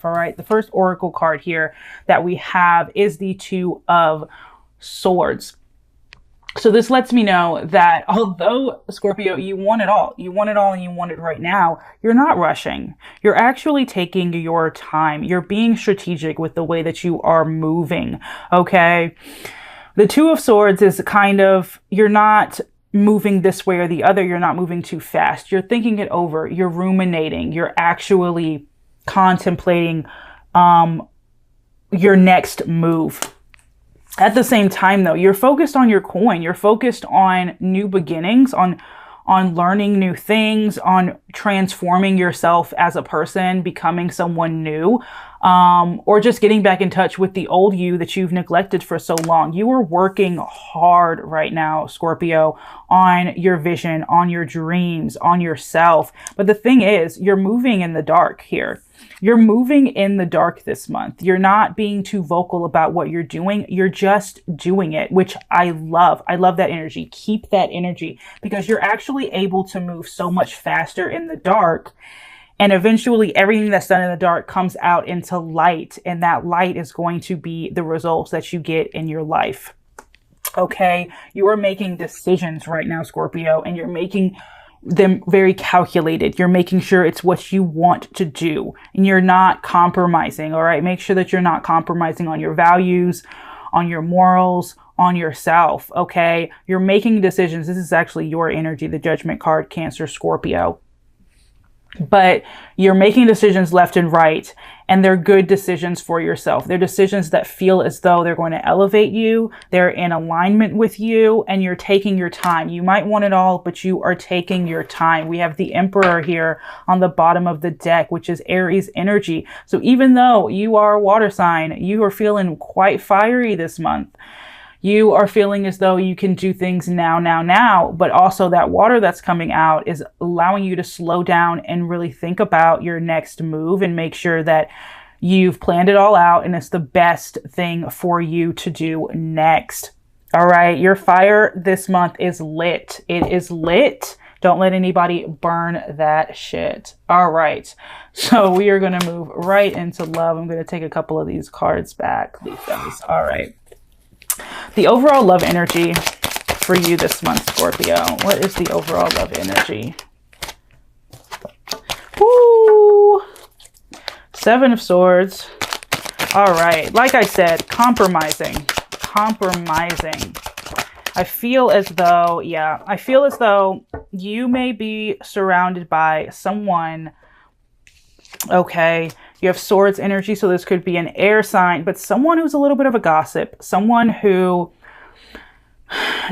All right. The first oracle card here that we have is the Two of Swords. So this lets me know that although, Scorpio, you want it all, you want it all and you want it right now, you're not rushing. You're actually taking your time. You're being strategic with the way that you are moving. Okay. The Two of Swords is kind of, you're not moving this way or the other. You're not moving too fast. You're thinking it over. You're ruminating. You're actually contemplating your next move. At the same time, though, you're focused on your coin. You're focused on new beginnings, on learning new things, on transforming yourself as a person, becoming someone new, or just getting back in touch with the old you that you've neglected for so long. You are working hard right now, Scorpio, on your vision, on your dreams, on yourself. But the thing is, you're moving in the dark here. You're moving in the dark this month. You're not being too vocal about what you're doing. You're just doing it, which I love. I love that energy. Keep that energy because you're actually able to move so much faster in the dark. And eventually everything that's done in the dark comes out into light. And that light is going to be the results that you get in your life. Okay. You are making decisions right now, Scorpio, and you're making them very calculated. You're making sure it's what you want to do and you're not compromising. All right. Make sure that you're not compromising on your values, on your morals, on yourself. Okay. You're making decisions. This is actually your energy, the Judgment card, Cancer, Scorpio. But you're making decisions left and right, and they're good decisions for yourself. They're decisions that feel as though they're going to elevate you. They're in alignment with you, and you're taking your time. You might want it all, but you are taking your time. We have the Emperor here on the bottom of the deck, which is Aries energy. So even though you are a water sign, you are feeling quite fiery this month. You are feeling as though you can do things now, but also that water that's coming out is allowing you to slow down and really think about your next move and make sure that you've planned it all out and it's the best thing for you to do next. All right. Your fire this month is lit. It is lit. Don't let anybody burn that shit. All right. So we are going to move right into love. I'm going to take a couple of these cards back. These guys. All right. The overall love energy for you this month, Scorpio. What is the overall love energy? Woo! Seven of Swords. All right. Like I said, compromising. I feel as though, you may be surrounded by someone. Okay. You have Swords energy, so this could be an air sign, but someone who's a little bit of a gossip, someone who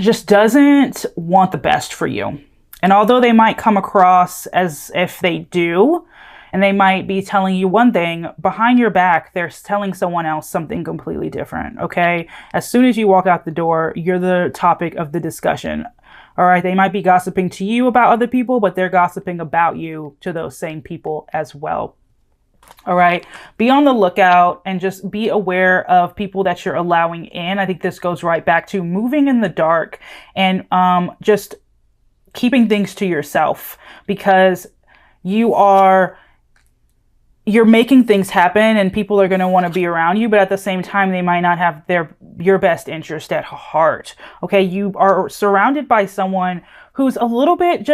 just doesn't want the best for you. And although they might come across as if they do, and they might be telling you one thing, behind your back, they're telling someone else something completely different, okay? As soon as you walk out the door, you're the topic of the discussion. All right, they might be gossiping to you about other people, but they're gossiping about you to those same people as well. All right. Be on the lookout and just be aware of people that you're allowing in. I think this goes right back to moving in the dark and just keeping things to yourself because you're making things happen and people are going to want to be around you. But at the same time, they might not have your best interest at heart. OK, you are surrounded by someone who's a little bit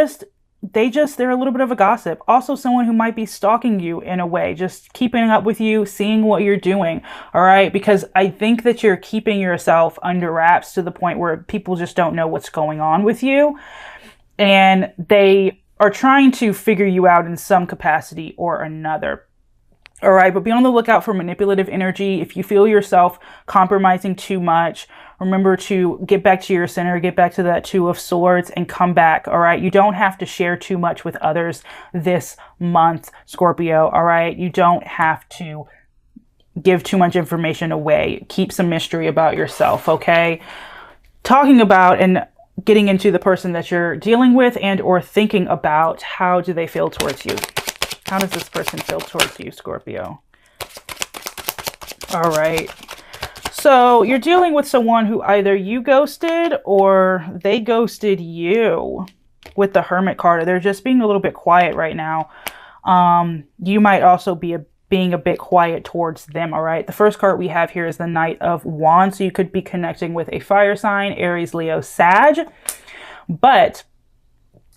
they're a little bit of a gossip. Also someone who might be stalking you in a way, just keeping up with you, seeing what you're doing. All right. Because I think that you're keeping yourself under wraps to the point where people just don't know what's going on with you. And they are trying to figure you out in some capacity or another. All right. But be on the lookout for manipulative energy. If you feel yourself compromising too much, remember to get back to your center, get back to that Two of Swords and come back. All right. You don't have to share too much with others this month, Scorpio. All right. You don't have to give too much information away. Keep some mystery about yourself. Okay. Talking about and getting into the person that you're dealing with and or thinking about, how do they feel towards you? How does this person feel towards you, Scorpio? All right. So you're dealing with someone who either you ghosted or they ghosted you with the Hermit card. They're just being a little bit quiet right now. You might also be being a bit quiet towards them, all right? The first card we have here is the Knight of Wands. So you could be connecting with a fire sign, Aries, Leo, Sag. But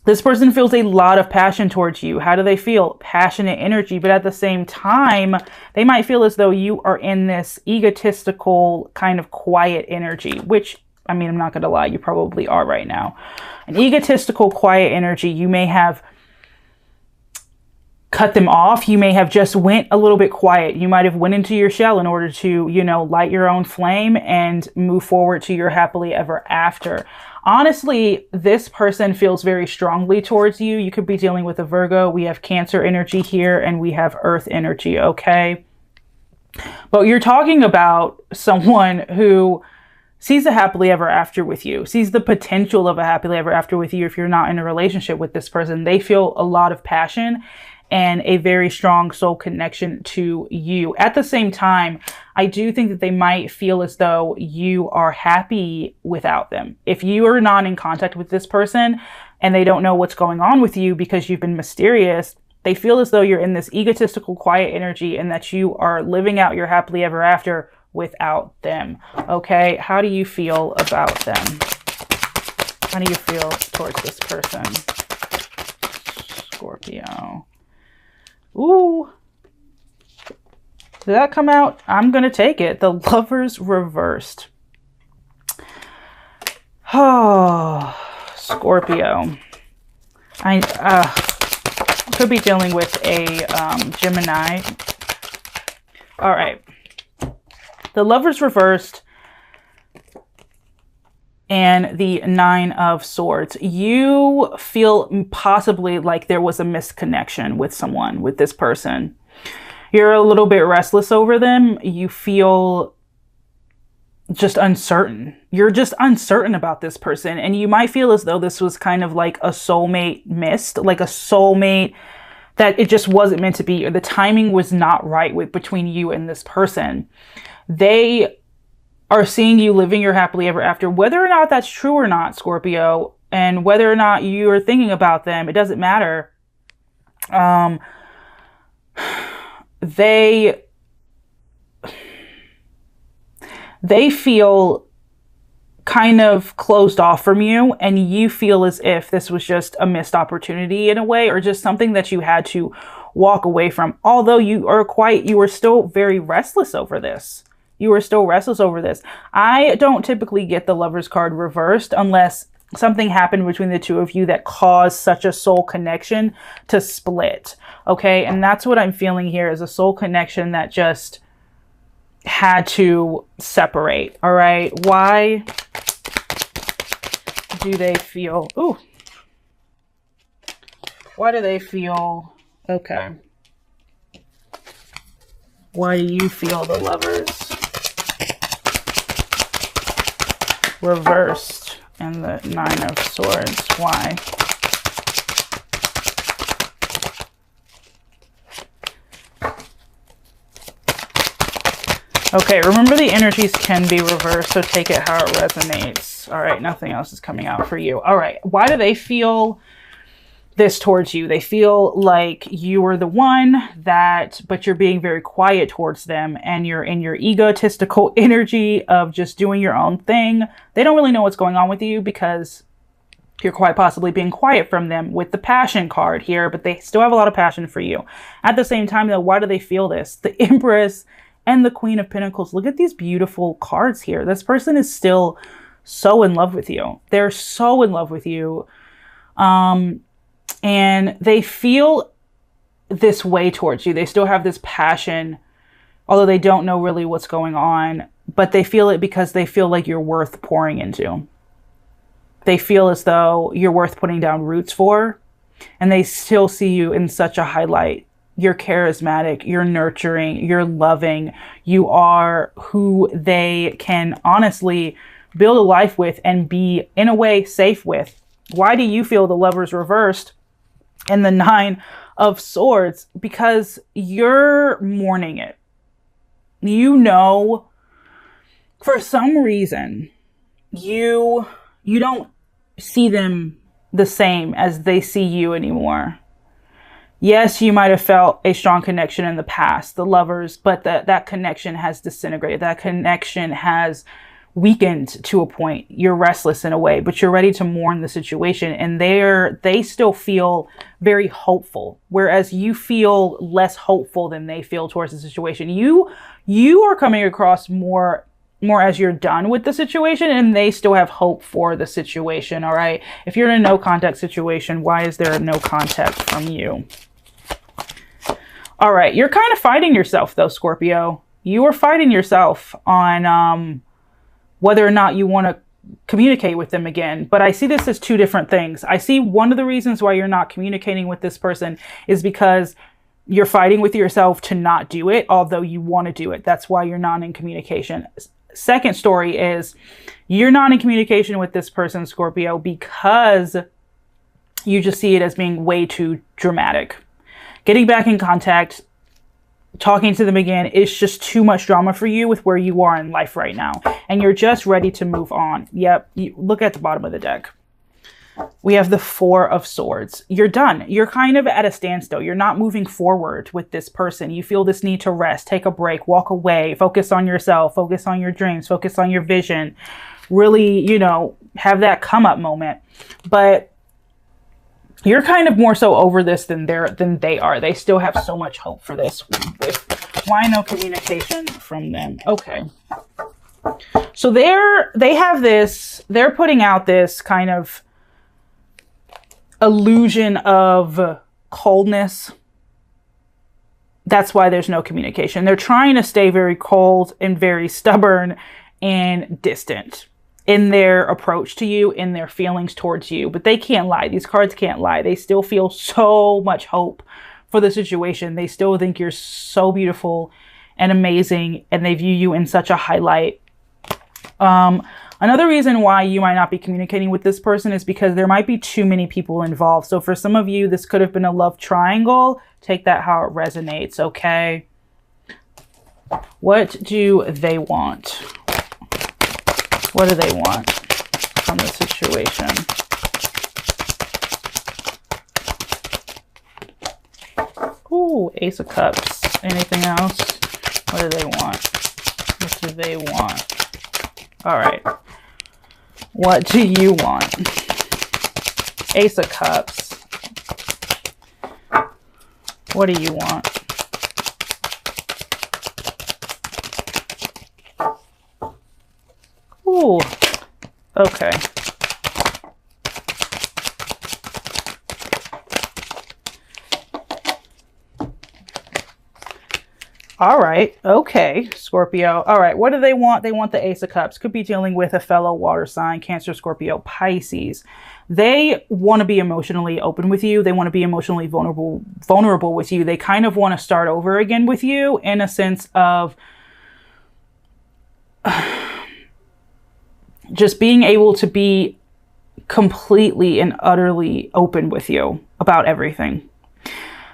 this person feels a lot of passion towards you. How do they feel? Passionate energy. But at the same time, they might feel as though you are in this egotistical kind of quiet energy, which, I mean, I'm not going to lie, you probably are right now. An egotistical quiet energy. You may have cut them off. You may have just went a little bit quiet. You might have went into your shell in order to, you know, light your own flame and move forward to your happily ever after. Honestly, this person feels very strongly towards you. You could be dealing with a Virgo. We have Cancer energy here and we have Earth energy, okay? But you're talking about someone who sees a happily ever after with you, sees the potential of a happily ever after with you if you're not in a relationship with this person. They feel a lot of passion and a very strong soul connection to you. At the same time, I do think that they might feel as though you are happy without them. If you are not in contact with this person and they don't know what's going on with you because you've been mysterious, they feel as though you're in this egotistical quiet energy and that you are living out your happily ever after without them. Okay, how do you feel about them? How do you feel towards this person? Scorpio. Ooh. Did that come out? I'm going to take it. The Lovers reversed. Oh, Scorpio. I could be dealing with a Gemini. All right. The Lovers reversed and the Nine of Swords. You feel possibly like there was a misconnection with someone, with this person. You're a little bit restless over them. You feel just uncertain. You're just uncertain about this person. And you might feel as though this was kind of like a soulmate missed, like a soulmate that it just wasn't meant to be, or the timing was not right between you and this person. They are seeing you living your happily ever after, whether or not that's true or not, Scorpio, and whether or not you are thinking about them, it doesn't matter. They feel kind of closed off from you, and you feel as if this was just a missed opportunity in a way, or just something that you had to walk away from. Although you are still very restless over this. You are still restless over this. I don't typically get the Lovers card reversed unless something happened between the two of you that caused such a soul connection to split. Okay. And that's what I'm feeling here, is a soul connection that just had to separate. All right. Why do they feel, ooh, why do they feel, okay. Why do you feel the Lovers reversed and the Nine of Swords? Why? Okay, remember the energies can be reversed, so take it how it resonates. All right, nothing else is coming out for you. All right, why do they feel this towards you? They feel like you are the one but you're being very quiet towards them, and you're in your egotistical energy of just doing your own thing. They don't really know what's going on with you because you're quite possibly being quiet from them with the Passion card here, but they still have a lot of passion for you. At the same time, though, why do they feel this? The Empress and the Queen of Pentacles. Look at these beautiful cards here. This person is still so in love with you. They're so in love with you. And they feel this way towards you. They still have this passion, although they don't know really what's going on, but they feel it because they feel like you're worth pouring into. They feel as though you're worth putting down roots for, and they still see you in such a highlight. You're charismatic, you're nurturing, you're loving, you are who they can honestly build a life with and be, in a way, safe with. Why do you feel the Lovers reversed and the Nine of Swords? Because you're mourning it. You know, for some reason, you don't see them the same as they see you anymore. Yes, you might have felt a strong connection in the past, the lovers, but that connection has disintegrated. That connection has weakened to a point. You're restless in a way, but you're ready to mourn the situation. And they still feel very hopeful, whereas you feel less hopeful than they feel towards the situation. You are coming across more as you're done with the situation, and they still have hope for the situation. All right. If you're in a no contact situation, why is there a no contact from you? All right. You're kind of fighting yourself though, Scorpio. You are fighting yourself on, whether or not you want to communicate with them again. But I see this as two different things. I see one of the reasons why you're not communicating with this person is because you're fighting with yourself to not do it, although you want to do it. That's why you're not in communication. Second story is you're not in communication with this person, Scorpio, because you just see it as being way too dramatic. Getting back in contact, talking to them again is just too much drama for you with where you are in life right now. And you're just ready to move on. Yep. Look at the bottom of the deck. We have the Four of Swords. You're done. You're kind of at a standstill. You're not moving forward with this person. You feel this need to rest, take a break, walk away, focus on yourself, focus on your dreams, focus on your vision. Really, you know, have that come up moment. But you're kind of more so over this than they are. They still have so much hope for this. Why no communication from them? Okay. So they're putting out this kind of illusion of coldness. That's why there's no communication. They're trying to stay very cold and very stubborn and distant in their approach to you, in their feelings towards you. But they can't lie. These cards can't lie. They still feel so much hope for the situation. They still think you're so beautiful and amazing, and they view you in such a high light. Another reason why you might not be communicating with this person is because there might be too many people involved. So for some of you, this could have been a love triangle. Take that how it resonates, okay? What do they want? What do they want from the situation? Ooh, Ace of Cups. Anything else? What do they want? What do they want? All right. What do you want? Ace of Cups. What do you want? Ooh. Okay. All right. Okay, Scorpio. All right. What do they want? They want the Ace of Cups. Could be dealing with a fellow water sign, Cancer, Scorpio, Pisces. They want to be emotionally open with you. They want to be emotionally vulnerable with you. They kind of want to start over again with you in a sense of just being able to be completely and utterly open with you about everything.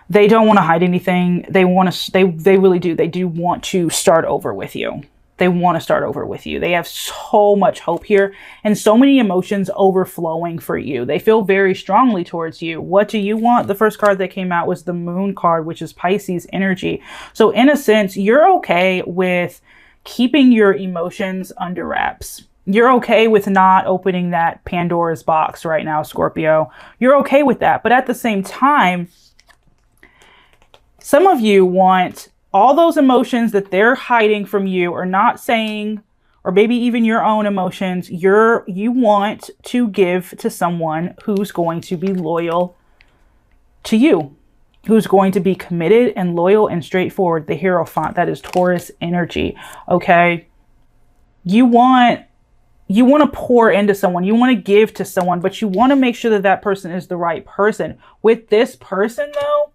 They don't want to hide anything. They really do. They do want to start over with you. They want to start over with you. They have so much hope here and so many emotions overflowing for you. They feel very strongly towards you. What do you want? The first card that came out was the Moon card, which is Pisces energy. So in a sense, you're okay with keeping your emotions under wraps. You're okay with not opening that Pandora's box right now, Scorpio. You're okay with that. But at the same time, some of you want all those emotions that they're hiding from you or not saying, or maybe even your own emotions, you want to give to someone who's going to be loyal to you, who's going to be committed and loyal and straightforward. The Hierophant, that is Taurus energy, okay? You want to pour into someone, you want to give to someone, but you want to make sure that that person is the right person. With this person, though,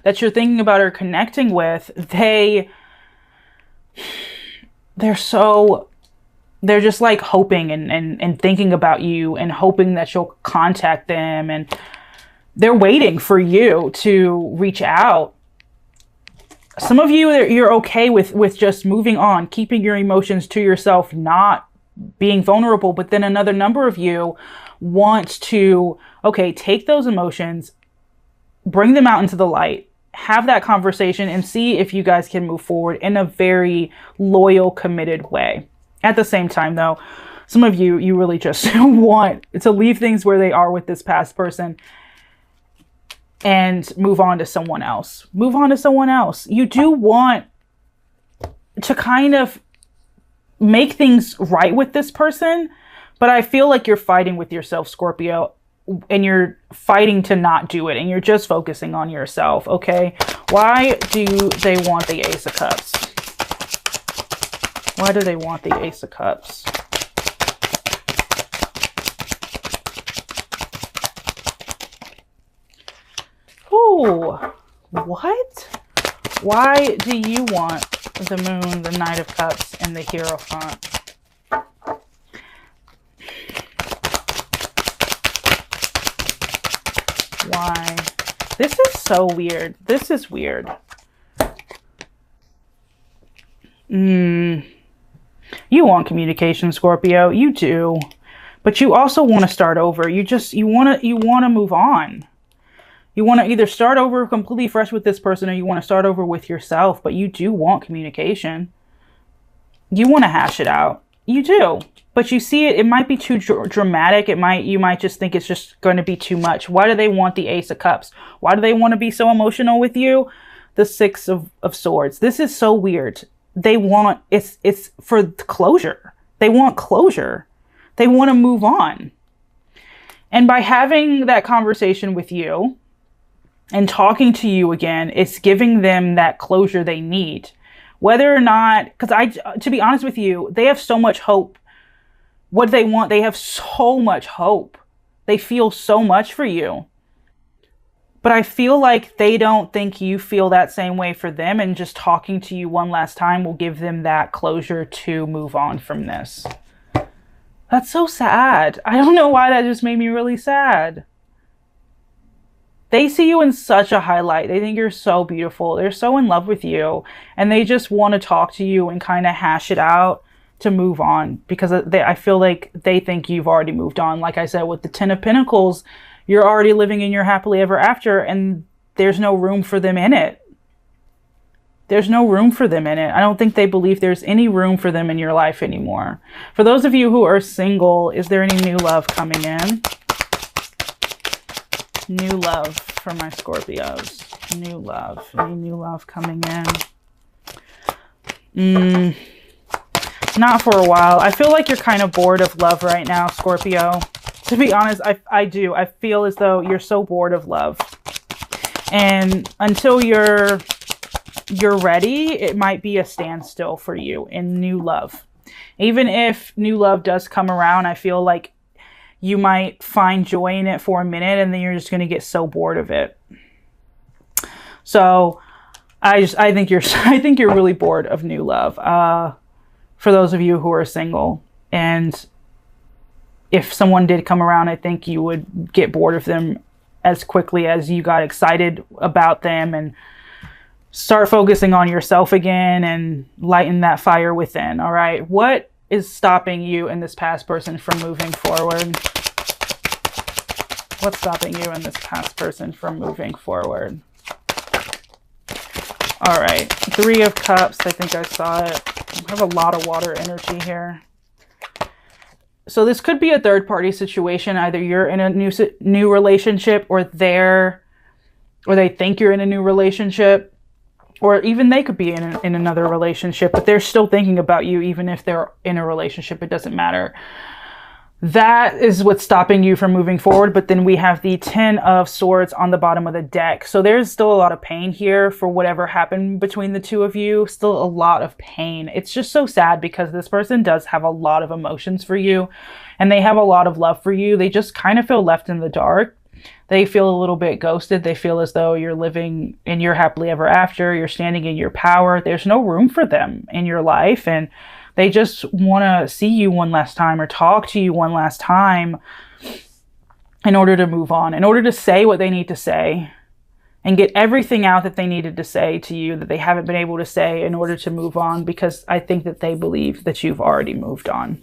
that you're thinking about or connecting with, they're just like hoping and thinking about you and hoping that you'll contact them, and they're waiting for you to reach out. Some of you, you're okay with just moving on, keeping your emotions to yourself, not being vulnerable. But then another number of you wants to, okay, take those emotions, bring them out into the light, have that conversation, and see if you guys can move forward in a very loyal, committed way. At the same time, though, some of you, you really just want to leave things where they are with this past person and move on to someone else. Move on to someone else. You do want to kind of make things right with this person, but I feel like you're fighting with yourself, Scorpio, and you're fighting to not do it, and you're just focusing on yourself, okay? Why do they want the Ace of Cups? Why do they want the Ace of Cups? Ooh, what? Why do you want the Moon, the Knight of Cups, and the Hierophant? Why? This is so weird. This is weird. You want communication, Scorpio. You do. But you also want to start over. You want to move on. You want to either start over completely fresh with this person, or you want to start over with yourself, but you do want communication. You want to hash it out. You do. But you see it might be too dramatic. You might just think it's just going to be too much. Why do they want the Ace of Cups? Why do they want to be so emotional with you? The Six of Swords. This is so weird. They want, it's for closure. They want closure. They want to move on. And by having that conversation with you and talking to you again, it's giving them that closure they need. Whether or not, because to be honest with you, they have so much hope. What they want, they have so much hope. They feel so much for you. But I feel like they don't think you feel that same way for them, and just talking to you one last time will give them that closure to move on from this. That's so sad. I don't know why that just made me really sad. They see you in such a highlight. They think you're so beautiful. They're so in love with you. And they just want to talk to you and kind of hash it out to move on. Because I feel like they think you've already moved on. Like I said, with the Ten of Pentacles, you're already living in your happily ever after. And there's no room for them in it. There's no room for them in it. I don't think they believe there's any room for them in your life anymore. For those of you who are single, is there any new love coming in? New love for my Scorpios. New love. Any new love coming in? Not for a while. I feel like you're kind of bored of love right now, Scorpio. To be honest, I do. I feel as though you're so bored of love. And until you're ready, it might be a standstill for you in new love. Even if new love does come around, I feel like you might find joy in it for a minute, and then you're just going to get so bored of it. So I think you're really bored of new love. For those of you who are single, and if someone did come around, I think you would get bored of them as quickly as you got excited about them, and start focusing on yourself again and lighten that fire within. All right. What is stopping you and this past person from moving forward? What's stopping you and this past person from moving forward? All right. Three of Cups. I think I saw it. I have a lot of water energy here. So this could be a third-party situation. Either you're in a new relationship, or they think you're in a new relationship. Or even they could be in another relationship, but they're still thinking about you even if they're in a relationship. It doesn't matter. That is what's stopping you from moving forward. But then we have the Ten of Swords on the bottom of the deck. So there's still a lot of pain here for whatever happened between the two of you. Still a lot of pain. It's just so sad because this person does have a lot of emotions for you, and they have a lot of love for you. They just kind of feel left in the dark. They feel a little bit ghosted. They feel as though you're living in your happily ever after. You're standing in your power. There's no room for them in your life. And they just want to see you one last time, or talk to you one last time, in order to move on, in order to say what they need to say and get everything out that they needed to say to you that they haven't been able to say, in order to move on, because I think that they believe that you've already moved on.